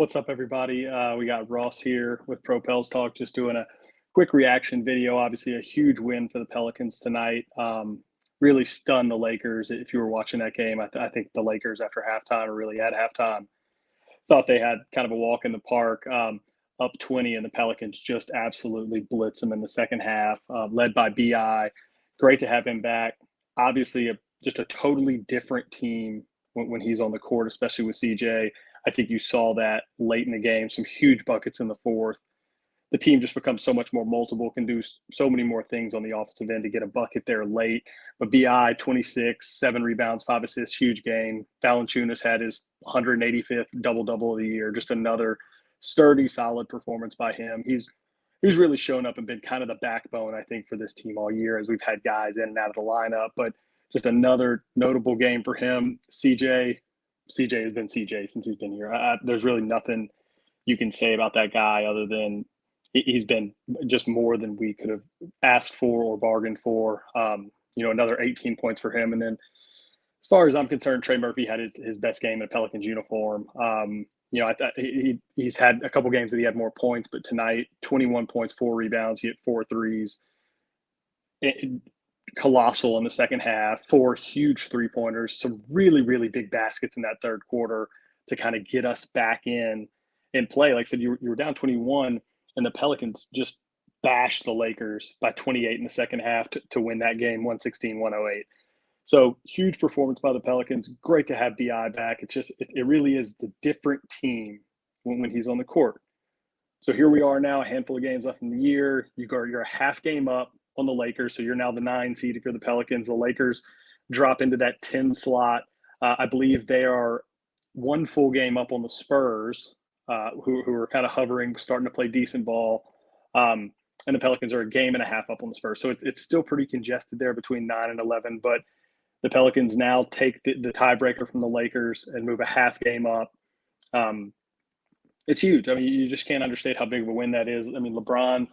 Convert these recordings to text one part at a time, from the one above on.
What's up, everybody? We got Ross here with Pro Pels Talk, just doing a quick reaction video. Obviously, a huge win for the Pelicans tonight. Really stunned the Lakers. If you were watching that game, I think the Lakers, after halftime, or really at halftime, thought they had kind of a walk in the park, up 20, and the Pelicans just absolutely blitz them in the second half, led by BI. Great to have him back. Obviously, just a totally different team when he's on the court, especially with CJ. I think you saw that late in the game, some huge buckets in the fourth. The team just becomes so much more multiple, can do so many more things on the offensive end to get a bucket there late. But BI, 26, 7 rebounds, 5 assists, huge game. Valanciunas had his 185th double-double of the year. Just another sturdy, solid performance by him. He's really shown up and been kind of the backbone, I think, for this team all year, as we've had guys in and out of the lineup. But just another notable game for him. CJ has been CJ since he's been here. There's really nothing you can say about that guy other than he's been just more than we could have asked for or bargained for. Another 18 points for him. And then as far as I'm concerned, Trey Murphy had his best game in a Pelicans uniform. He's had a couple games that he had more points, but tonight, 21 points, 4 rebounds. He hit 4 threes. Colossal in the second half, 4 huge three-pointers, some really, really big baskets in that third quarter to kind of get us back in play. Like I said, you were down 21, and the Pelicans just bashed the Lakers by 28 in the second half to win that game, 116-108. So huge performance by the Pelicans. Great to have BI back. It really is the different team when he's on the court. So here we are now, a handful of games left in the year. You're a half game up on the Lakers, so you're now the 9 seed if you're the Pelicans. The Lakers drop into that 10 slot. I believe they are 1 full game up on the Spurs, who are kind of hovering, starting to play decent ball. And the Pelicans are a game and a half up on the Spurs. So it's still pretty congested there between 9 and 11. But the Pelicans now take the tiebreaker from the Lakers and move a half game up. It's huge. I mean, you just can't understate how big of a win that is. I mean, LeBron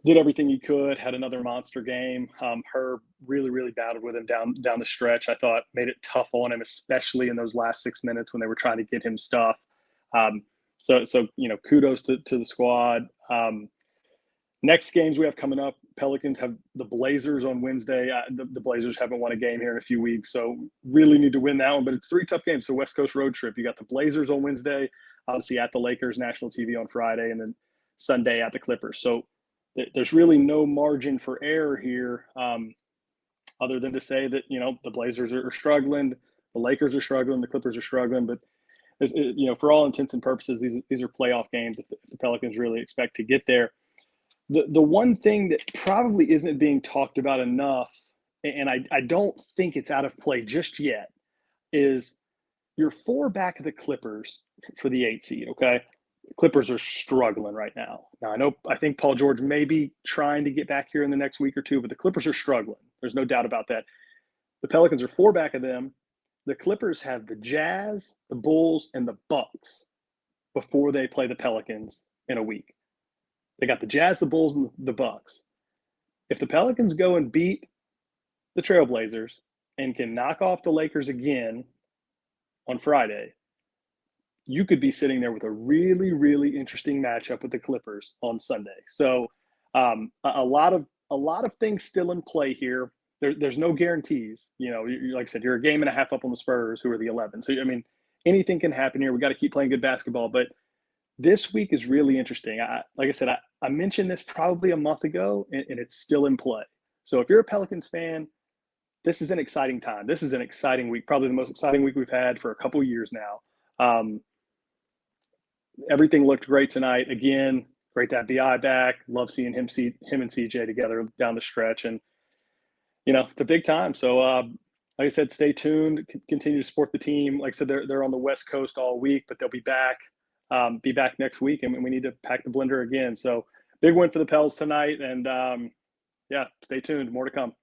did everything he could, had another monster game. Herb really, really battled with him down the stretch. I thought made it tough on him, especially in those last 6 minutes when they were trying to get him stuff. So kudos to the squad. Next games we have coming up, Pelicans have the Blazers on Wednesday. The Blazers haven't won a game here in a few weeks, so really need to win that one. But it's 3 tough games. So West Coast road trip. You got the Blazers on Wednesday, obviously at the Lakers, national TV on Friday, and then Sunday at the Clippers. So there's really no margin for error here, other than to say that the Blazers are struggling, the Lakers are struggling, the Clippers are struggling. But for all intents and purposes, these are playoff games if the Pelicans really expect to get there. The one thing that probably isn't being talked about enough, and I don't think it's out of play just yet, is you're 4 back of the Clippers for the 8 seed. Okay. Clippers are struggling right now. Now, I think Paul George may be trying to get back here in the next week or two, but the Clippers are struggling. There's no doubt about that. The Pelicans are 4 back of them. The Clippers have the Jazz, the Bulls, and the Bucks before they play the Pelicans in a week. They got the Jazz, the Bulls, and the Bucks. If the Pelicans go and beat the Trailblazers and can knock off the Lakers again on Friday, you could be sitting there with a really, really interesting matchup with the Clippers on Sunday. So a lot of things still in play here. There's no guarantees. Like I said, you're a game and a half up on the Spurs, who are the 11. So, I mean, anything can happen here. We got to keep playing good basketball. But this week is really interesting. Like I said, I mentioned this probably a month ago, and it's still in play. So if you're a Pelicans fan, this is an exciting time. This is an exciting week, probably the most exciting week we've had for a couple of years now. Everything looked great tonight. Again, great to have BI back. Love seeing him and CJ together down the stretch. And, it's a big time. So, like I said, stay tuned. Continue to support the team. Like I said, they're on the West Coast all week, but they'll be back next week. And we need to pack the blender again. So big win for the Pels tonight. And, stay tuned. More to come.